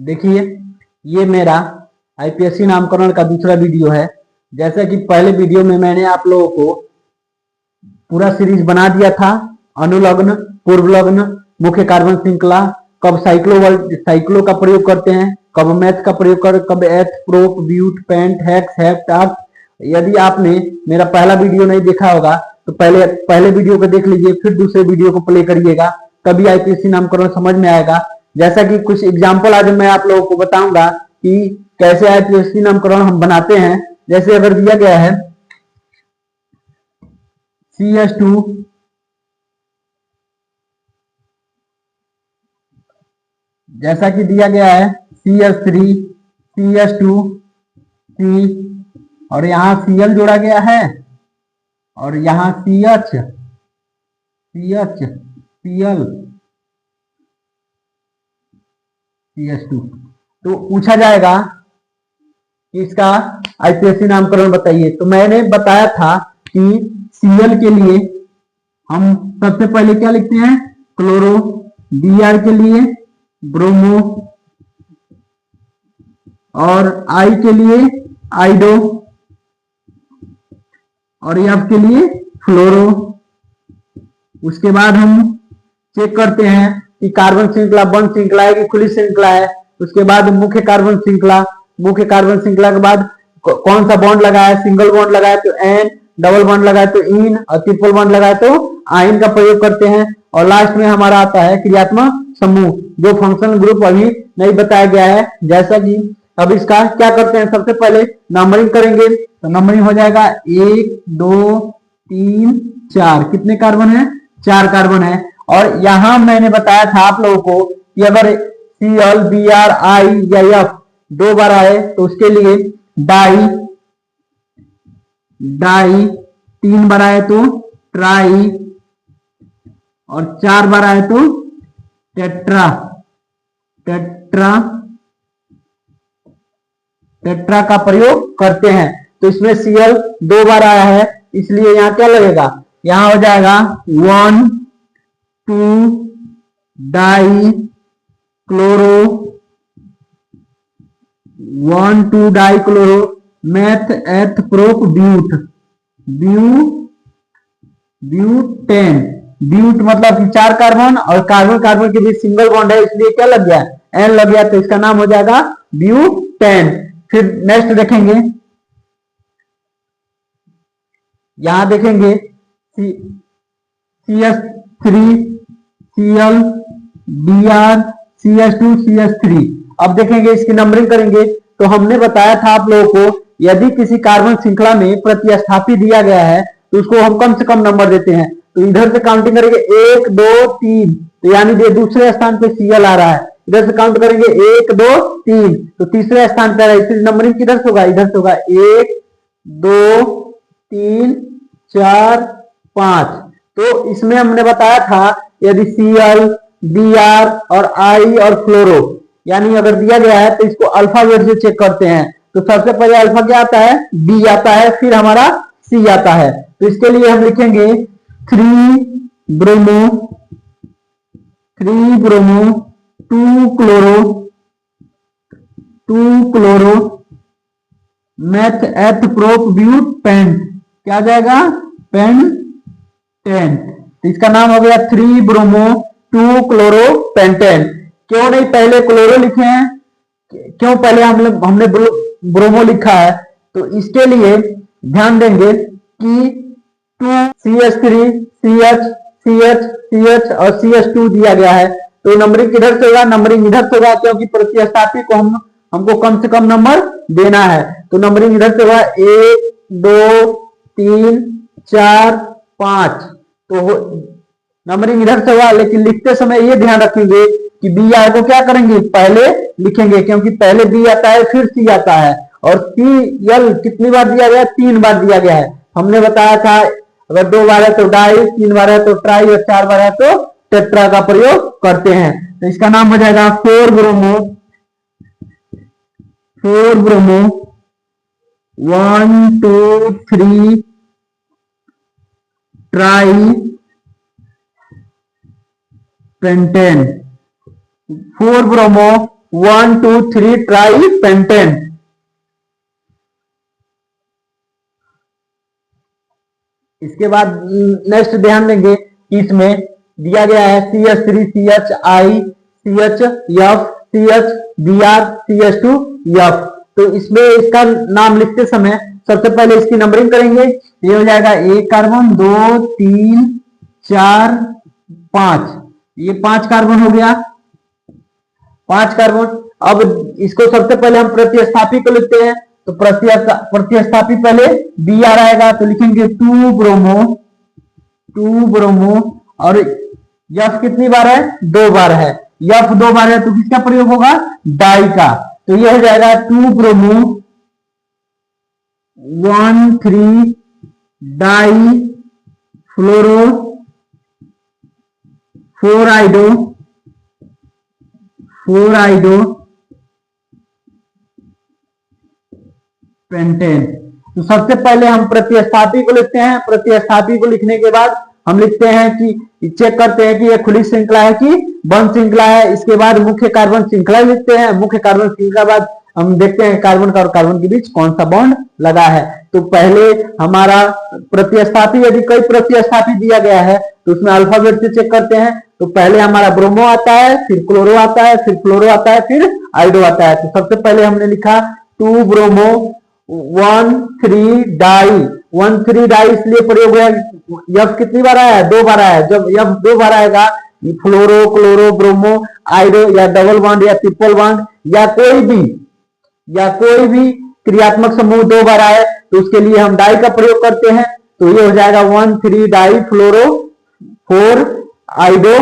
देखिए, ये मेरा आईपीएससी नामकरण का दूसरा वीडियो है। जैसा कि पहले वीडियो में मैंने आप लोगों को पूरा सीरीज बना दिया था, अनुलग्न, पूर्वलग्न, मुख्य कार्बन श्रृंखला, कब साइक्लो का प्रयोग करते हैं, कब मैथ का प्रयोग कर, कब eth, prop, but, pent, hex, hept, आर्ट। यदि आपने मेरा पहला वीडियो नहीं देखा होगा तो पहले वीडियो को देख लीजिए, फिर दूसरे वीडियो को प्ले करिएगा, तभी आईपीएससी नामकरण समझ में आएगा। जैसा कि कुछ एग्जाम्पल आज मैं आप लोगों को बताऊंगा कि कैसे आईपीएससी नामकरण हम बनाते हैं। जैसे अगर दिया गया है CH2 जैसा कि दिया गया है CH3 CH2 C और यहाँ Cl जोड़ा गया है और यहाँ CH Cl CH2। तो पूछा जाएगा कि इसका आईपीएससी नामकरण बताइए। तो मैंने बताया था कि Cl के लिए हम सबसे पहले क्या लिखते हैं, क्लोरो, Br के लिए ब्रोमो और I के लिए आइडो और F के लिए फ्लोरो। उसके बाद हम चेक करते हैं कि कार्बन श्रृंखला बंद श्रृंखला है कि खुली श्रृंखला है। उसके बाद मुख्य कार्बन श्रृंखला के बाद कौन सा बॉन्ड लगा है, सिंगल बॉन्ड लगा है तो एन, डबल बॉन्ड लगा है तो इन और ट्रिपल बॉन्ड लगा है तो आइन का प्रयोग करते हैं। और लास्ट में हमारा आता है क्रियात्मक समूह, जो फंक्शनल ग्रुप अभी नहीं बताया गया है। जैसा कि अब इसका क्या करते हैं, सबसे पहले नंबरिंग करेंगे। तो नंबरिंग हो जाएगा 1 2 3 4। कितने कार्बन है, 4 कार्बन है। और यहां मैंने बताया था आप लोगों को कि अगर Cl, Br, I या F 2 बार आए तो उसके लिए डाई, 3 बार आए तो ट्राई और 4 बार आए तो टेट्रा का प्रयोग करते हैं। तो इसमें Cl 2 बार आया है, इसलिए यहाँ क्या लगेगा, यहाँ हो जाएगा 1 2 die chloro, 1 2 die chloro, meth, eth, prop, butane. ब्यूट मतलब कि 4 कार्बन और कार्बन के बीच सिंगल बॉन्ड है, इसलिए क्या लग गया, एन लग गया। तो इसका नाम हो जाएगा ब्यूटेन। फिर नेक्स्ट देखेंगे, यहां देखेंगे CH3 Cl, Br, CH2 CH3। अब देखेंगे इसकी नंबरिंग करेंगे। तो हमने बताया था आप लोगों को, यदि किसी कार्बन श्रृंखला में प्रतिस्थापी दिया गया है तो उसको हम कम से कम नंबर देते हैं। तो इधर से काउंटिंग करेंगे 1 2 3, तो यानी दूसरे स्थान पे Cl आ रहा है। इधर से काउंट करेंगे 1 2 3, तो तीसरे स्थान पर है, इसलिए नंबरिंग किधर से होगा, इधर से होगा 1 2 3 4 5। तो इसमें हमने बताया था यदि Cl, Br और I और फ्लोरो यानी अगर दिया गया है तो इसको अल्फाबेट से चेक करते हैं। तो सबसे पहले अल्फा क्या आता है, B आता है, फिर हमारा C आता है। तो इसके लिए हम लिखेंगे 3 bromo 2 chloro meth, eth, prop, but, paint. क्या आ जाएगा, पेंटेन। तो इसका नाम हो गया 3 ब्रोमो 2 क्लोरो पेंटेन। क्यों नहीं पहले क्लोरो लिखे हैं, क्यों पहले हमने ब्रोमो लिखा है, तो इसके लिए ध्यान देंगे कि 2 CH3 CH CH CH और CH2 दिया गया है। तो नंबरिंग किधर से होगा, नंबरिंग इधर से होगा, क्योंकि प्रतिस्थापी को हमको कम से कम नंबर देना है। तो नंबरिंग इधर से होगा 1 2 3 4 5। तो नंबरिंग इधर से होगा, लेकिन लिखते समय ये ध्यान रखेंगे कि बी आर को क्या करेंगे, पहले लिखेंगे, क्योंकि पहले बी आता है फिर सी आता है। और Cl कितनी बार दिया गया, 3 बार दिया गया है। हमने बताया था अगर 2 बार है तो डाई, 3 बार है तो ट्राई और 4 बार है तो टेट्रा का प्रयोग करते हैं। तो इसका नाम हो जाएगा 4 bromo 1 2 3 try pentane. 4 bromo 1 2 3 try pentane. इसके बाद नेक्स्ट ध्यान देंगे कि इसमें दिया गया है CH3 CHI CHF CHBr CH2F। तो इसमें इसका नाम लिखते समय सबसे पहले इसकी नंबरिंग करेंगे। ये हो जाएगा 1 कार्बन 2 3 4 5, ये 5 कार्बन हो गया, 5 कार्बन। अब इसको सबसे पहले हम प्रतिस्थापी को लिखते हैं। तो प्रतिस्थापी पहले Br आएगा तो लिखेंगे 2 ब्रोमो और F कितनी बार है? 2 बार है। F 2 बार है तो किसका प्रयोग होगा? डाई का। तो यह हो जाएगा 2 ब्रोमो 1 3 डाई फ्लोरो 4 आइडो पेंटेन। तो सबसे पहले हम प्रतिस्थापी को लिखते हैं। प्रतिस्थापी को लिखने के बाद हम लिखते हैं कि चेक करते हैं कि ये खुली श्रृंखला है कि बंद श्रृंखला है। इसके बाद मुख्य कार्बन श्रृंखला लिखते हैं। मुख्य कार्बन श्रृंखला बाद हम देखते हैं कार्बन का और कार्बन के बीच कौन सा बॉन्ड लगा है। तो पहले हमारा प्रतिस्थापी, यदि कोई प्रतिस्थापी दिया गया है तो उसमें अल्फाबेट से चेक करते हैं। तो पहले हमारा ब्रोमो आता है, फिर क्लोरो आता है, फिर फ्लोरो आता है, फिर आइडो आता है। तो सबसे पहले हमने लिखा 2 ब्रोमो 1 3 डाई। 1 3 डाई इसलिए प्रयोग है, F कितनी बार आया है? 2 बार आया है। जब F 2 बार आएगा, फ्लोरो क्लोरो ब्रोमो आइडो या डबल बॉन्ड या ट्रिपल बॉन्ड या कोई भी क्रियात्मक समूह 2 बार आए तो उसके लिए हम डाई का प्रयोग करते हैं। तो ये हो जाएगा 1 3 डाई फ्लोरो 4 आइडो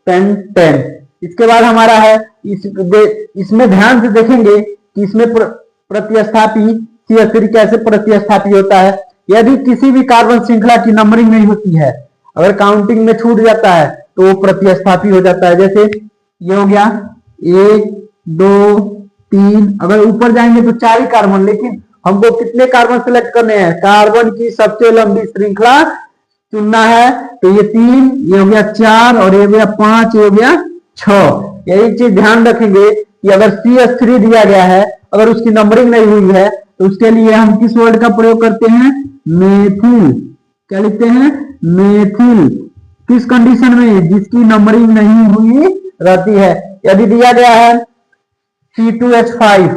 पेंटेन। इसके बाद हमारा है इसमें ध्यान से देखेंगे कि इसमें प्रतिस्थापी CH3 कैसे प्रतिस्थापी होता है। यदि किसी भी कार्बन श्रृंखला की नंबरिंग नहीं होती है, अगर काउंटिंग में छूट जाता है तो वो प्रतिस्थापी हो जाता है। जैसे ये हो गया 1 2 3, अगर ऊपर जाएंगे तो 4 ही कार्बन, लेकिन हमको कितने कार्बन सेलेक्ट करने हैं? कार्बन की सबसे लंबी श्रृंखला चुनना है। तो ये 3, ये हो गया 4 और ये हो गया 5, ये हो गया 6। यही चीज ध्यान रखेंगे कि अगर CH3 दिया गया है, अगर उसकी नंबरिंग नहीं हुई है तो उसके लिए हम किस वर्ड का प्रयोग करते हैं? मेथिल। क्या लिखते हैं? मेथिल। किस कंडीशन में? जिसकी नंबरिंग नहीं हुई रहती है। यदि दिया गया है C2H5,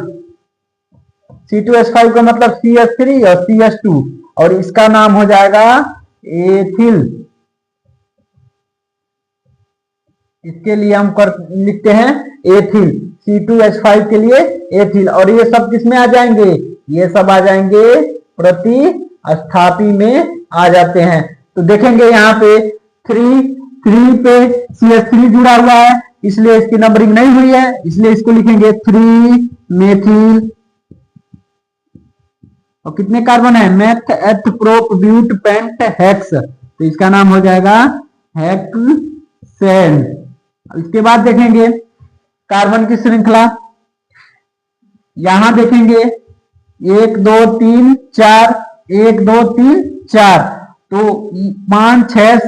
C2H5 का मतलब CH3 और CH2 और इसका नाम हो जाएगा एथिल। इसके लिए हम लिखते हैं एथिल। C2H5 के लिए एथिल। और ये सब किसमें आ जाएंगे? ये सब आ जाएंगे प्रतिस्थापी में आ जाते हैं। तो देखेंगे यहाँ पे 3 पे CH3 जुड़ा हुआ है, इसलिए इसकी नंबरिंग नहीं हुई है, इसलिए इसको लिखेंगे 3 मेथिल। और कितने कार्बन है? Meth eth prop but pent hex. तो इसका नाम हो जाएगा हेक्सेन। इसके बाद देखेंगे कार्बन की श्रृंखला। यहां देखेंगे 1 2 3 4, 1 2 3 4, तो 5 6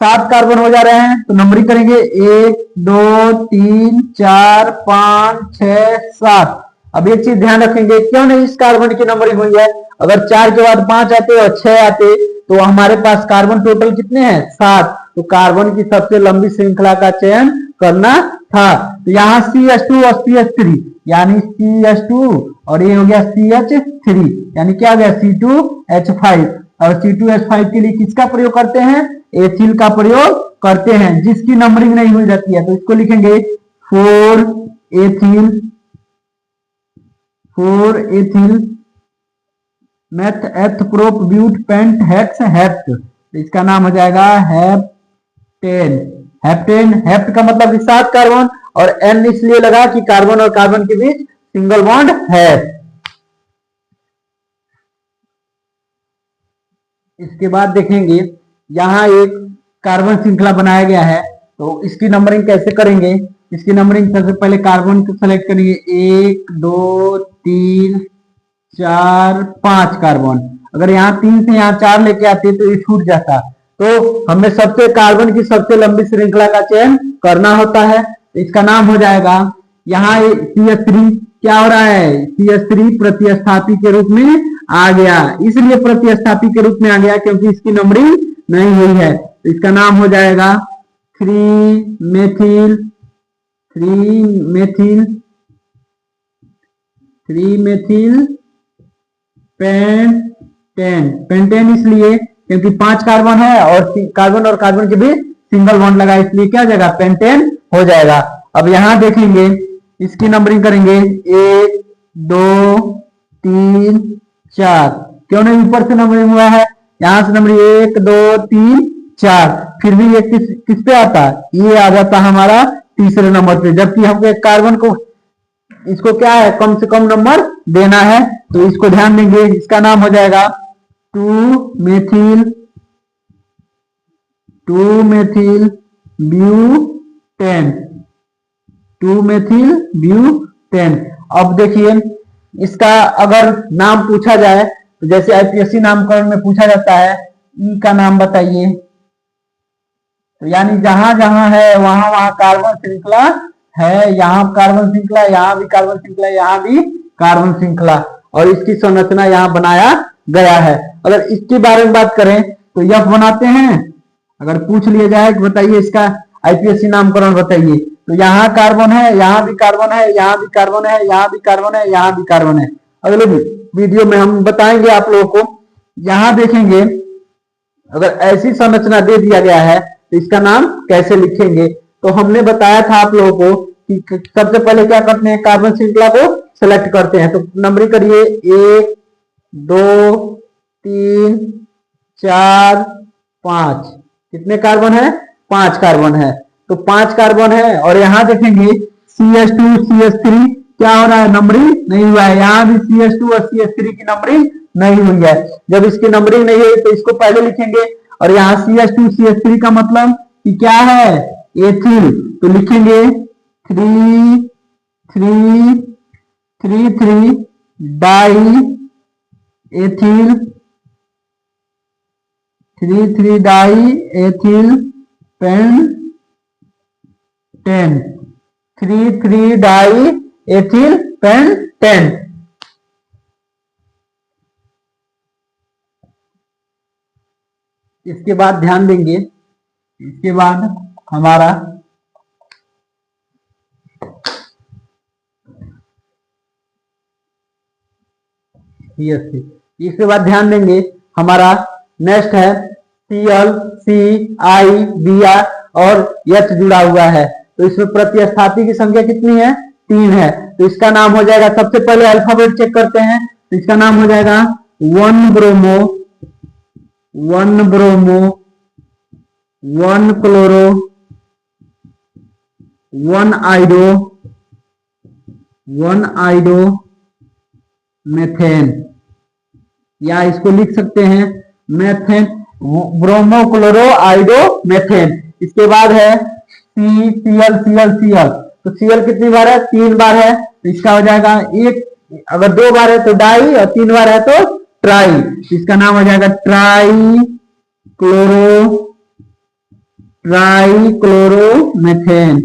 7 कार्बन हो जा रहे हैं। तो नंबरिंग करेंगे 1 2 3 4 5 6 7। अब एक चीज ध्यान रखेंगे, क्यों नहीं इस कार्बन की नंबरिंग हुई है? अगर 4 के बाद 5 आते और 6 आते तो हमारे पास कार्बन टोटल कितने हैं? 7। तो कार्बन की सबसे लंबी श्रृंखला का चयन करना था। तो यहाँ CH2 और CH3 यानी CH2 और ये हो गया CH3 यानी क्या हो गया? C2H5। और C2H5 के लिए किसका प्रयोग करते हैं? एथिल का प्रयोग करते हैं, जिसकी नंबरिंग नहीं हुई रहती है। तो इसको लिखेंगे 4 ethyl meth eth prop but pent hex hept. तो इसका नाम हो जाएगा हेप्टेन। हेप्ट का मतलब 7 कार्बन और N इसलिए लगा कि कार्बन और कार्बन के बीच सिंगल बॉन्ड है। इसके बाद देखेंगे यहां एक कार्बन श्रृंखला बनाया गया है, तो इसकी नंबरिंग कैसे करेंगे? इसकी नंबरिंग सबसे पहले कार्बन को सेलेक्ट करेंगे 1 2 3 4 5 कार्बन। अगर यहाँ 3 से यहाँ 4 लेके आते तो ये छूट जाता। तो हमें सबसे कार्बन की सबसे लंबी श्रृंखला का चयन करना होता है। इसका नाम हो जाएगा यहाँ CH3 क्या हो रहा है, CH3 प्रतिस्थापी के रूप में आ गया, इसलिए प्रतिस्थापी के रूप में आ गया क्योंकि इसकी नंबरिंग नहीं हुई है। तो इसका नाम हो जाएगा 3 मेथिल पेंटेन इसलिए क्योंकि 5 कार्बन है और कार्बन के बीच सिंगल बॉन्ड लगा, इसलिए क्या हो जाएगा, पेंटेन हो जाएगा। अब यहां देखेंगे, इसकी नंबरिंग करेंगे 1 2 3 4, क्यों नहीं ऊपर से नंबरिंग हुआ है, यहां से नंबरिंग 1 2 3 4, फिर भी ये किस पे आता है, ये आ जाता है हमारा तीसरे नंबर पे, जबकि हमको एक कार्बन को इसको क्या है, कम से कम नंबर देना है, तो इसको ध्यान देंगे। इसका नाम हो जाएगा 2 मेथिल ब्यूटेन। अब देखिए, इसका अगर नाम पूछा जाए तो जैसे आईपीएससी नामकरण में पूछा जाता है, ई का नाम बताइए, तो यानी जहां जहां है वहां वहां कार्बन श्रृंखला है, यहाँ कार्बन श्रृंखला, यहाँ भी कार्बन श्रृंखला, यहाँ भी कार्बन श्रृंखला, और इसकी संरचना यहाँ बनाया गया है। अगर इसके बारे में बात करें तो यफ बनाते हैं, अगर पूछ लिया जाए कि बताइए इसका आईपीएससी नामकरण बताइए, तो यहाँ कार्बन है, यहाँ भी कार्बन है, यहाँ भी कार्बन है, यहाँ भी कार्बन है, यहाँ भी कार्बन है। अगले वीडियो में हम बताएंगे आप लोगों को। यहाँ देखेंगे, अगर ऐसी संरचना दे दिया गया है तो इसका नाम कैसे लिखेंगे, तो हमने बताया था आप लोगों को कि सबसे पहले क्या करते हैं, कार्बन श्रृंखला को सेलेक्ट करते हैं। तो नंबरिंग करिए 1 2 3 4 5, कितने कार्बन है, 5 कार्बन है, तो 5 कार्बन है। और यहाँ देखेंगे CH2 CH3 क्या हो रहा है, नंबरिंग नहीं हुआ है, यहाँ भी CH2 और CH3 की नंबरिंग नहीं हुई है। जब इसकी नंबरिंग नहीं हुई तो इसको पहले लिखेंगे, और यहाँ CH2 CH3 का मतलब कि क्या है, एथिल, तो लिखेंगे 3 die ethyl 3 die ethyl pentane 3 die ethyl pentane. इसके बाद ध्यान देंगे, इसके बाद हमारा इसके बाद ध्यान देंगे हमारा नेक्स्ट है Cl C I Br और H जुड़ा हुआ है, तो इसमें प्रतिस्थापी की संख्या कितनी है, 3 है। तो इसका नाम हो जाएगा, सबसे पहले अल्फाबेट चेक करते हैं, तो इसका नाम हो जाएगा 1 ब्रोमो 1 क्लोरो 1 आइडो मेथेन, या इसको लिख सकते हैं मेथेन, ब्रोमो क्लोरो आइडो मेथेन। इसके बाद है Cl, तो Cl कितनी बार है, 3 बार है, तो इसका हो जाएगा एक, अगर 2 बार है तो डाई और 3 बार है तो ट्राई, इसका नाम हो जाएगा try chloro methane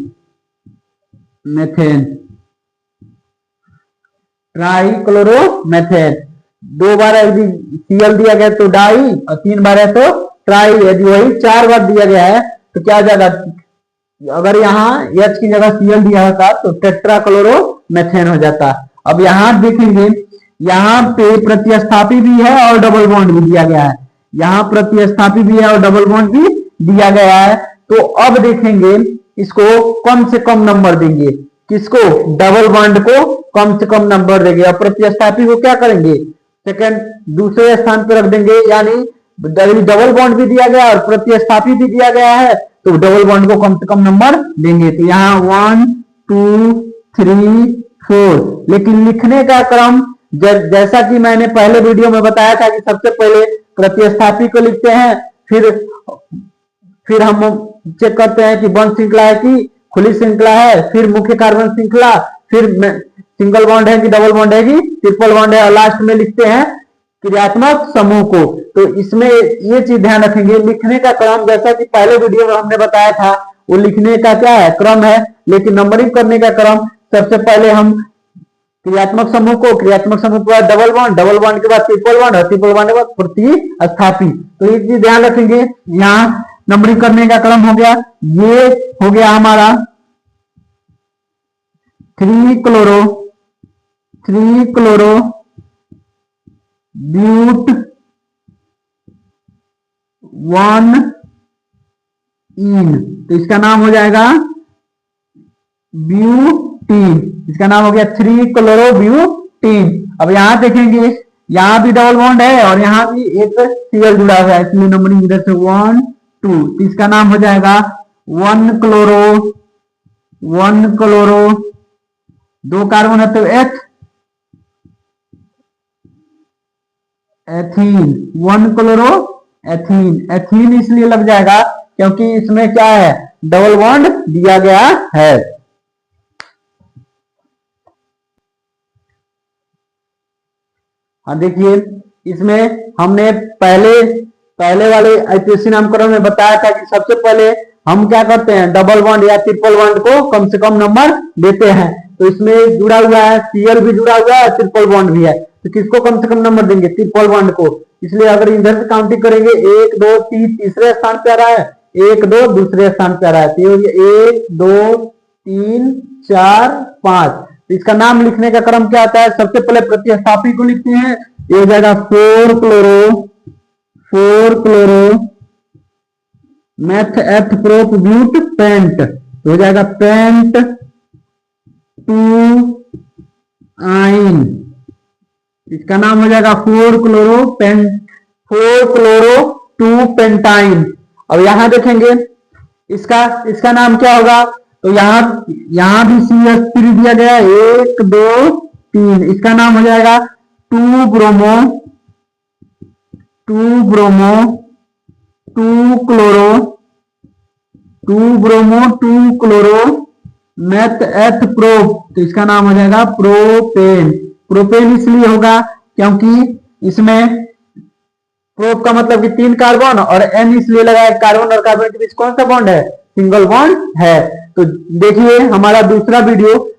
try chloro methane. 2 बार यदि Cl दिया गया तो डाई और 3 बार है तो ट्राई, यदि वही 4 बार दिया गया है तो क्या हो जाएगा, अगर यहाँ H की जगह Cl दिया होता तो टेट्रा क्लोरो मेथेन हो जाता। अब यहाँ देखेंगे, यहाँ पे प्रतिस्थापी भी है और डबल बॉन्ड भी दिया गया है, यहाँ प्रतिस्थापी भी है और डबल बॉन्ड भी दिया गया है। तो अब देखेंगे, इसको कम से कम नंबर देंगे, किसको, डबल बॉन्ड को कम से कम नंबर देंगे, और प्रतिस्थापी को क्या करेंगे, सेकंड दूसरे स्थान पर रख देंगे, यानी डबल बॉन्ड भी दिया गया और प्रतिस्थापी भी दिया गया है, तो डबल बॉन्ड को कम से कम नंबर देंगे। तो यहाँ 1 2 3 4, लेकिन लिखने का क्रम जैसा कि मैंने पहले वीडियो में बताया था कि सबसे पहले प्रतिस्थापी को लिखते हैं, फिर हम चेक करते हैं कि बंद श्रृंखला है कि खुली श्रृंखला है, फिर मुख्य कार्बन श्रृंखला, फिर सिंगल बॉन्ड है कि डबल बॉन्ड है कि ट्रिपल बॉन्ड है, और लास्ट में लिखते हैं क्रियात्मक समूह को। तो इसमें ये चीज ध्यान रखेंगे, लिखने का क्रम जैसा कि पहले वीडियो में हमने बताया था, वो लिखने का क्या है, क्रम है, लेकिन नंबरिंग करने का क्रम सबसे पहले हम क्रियात्मक समूह के बाद डबल बॉन्ड के बाद ट्रिपल बॉन्ड और ट्रिपल बॉन्ड के बाद प्रतिस्थापी। तो ये चीज ध्यान रखेंगे। यहाँ नंबरिंग करने का क्रम हो गया, ये हो गया हमारा 3 क्लोरो ब्यूट 1 इन, तो इसका नाम हो जाएगा ब्यूटीन। इसका नाम हो गया 3 क्लोरो ब्यूटीन। अब यहां देखेंगे, यहां भी डबल बॉन्ड है और यहां भी एक सीएल जुड़ा हुआ है, इसलिए नंबरिंग इधर से 1 2, तो इसका नाम हो जाएगा 1 क्लोरो 2 कार्बन है तो एथीन 1 क्लोरो एथीन इसलिए लग जाएगा क्योंकि इसमें क्या है, डबल बॉन्ड दिया गया है। हाँ देखिए, इसमें हमने पहले वाले आईपीएससी नामकरण में बताया था कि सबसे पहले हम क्या करते हैं, डबल बॉन्ड या ट्रिपल बॉन्ड को कम से कम नंबर देते हैं। तो इसमें जुड़ा हुआ है, सीएल भी जुड़ा हुआ है, ट्रिपल बॉन्ड भी है, तो किसको कम से कम नंबर देंगे, ट्रिपल बॉन्ड को। इसलिए अगर इधर से काउंटिंग करेंगे 1 2 3 तीसरे स्थान पे आ रहा है, 1 2 दूसरे स्थान पे आ रहा है, तो 1 2 3 4 5। तो इसका नाम लिखने का क्रम क्या आता है, सबसे पहले प्रतिस्थापी को लिखते हैं, ये हो जाएगा 4 chloro meth eth prop but pent, तो हो जाएगा पेंट 2 आइन। इसका नाम हो जाएगा 4 क्लोरो 2 पेंटाइन। अब यहां देखेंगे इसका नाम क्या होगा, तो यहां भी CH3 दिया गया है, 1 2 3, इसका नाम हो जाएगा 2 bromo 2 chloro meth eth prop, तो इसका नाम हो जाएगा प्रोपेन इसलिए होगा क्योंकि इसमें प्रोप का मतलब कि 3 कार्बन और N इसलिए लगाया, कार्बन और कार्बन के बीच कौन सा बॉन्ड है, सिंगल बॉन्ड है। तो देखिए हमारा दूसरा वीडियो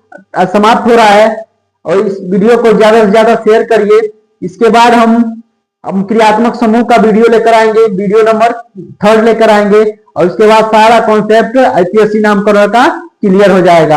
समाप्त हो रहा है और इस वीडियो को ज्यादा से ज्यादा शेयर करिए। इसके बाद हम क्रियात्मक समूह का वीडियो लेकर आएंगे, वीडियो नंबर 3 लेकर आएंगे और उसके बाद सारा कॉन्सेप्ट आईपीएससी नामकरण का क्लियर हो जाएगा।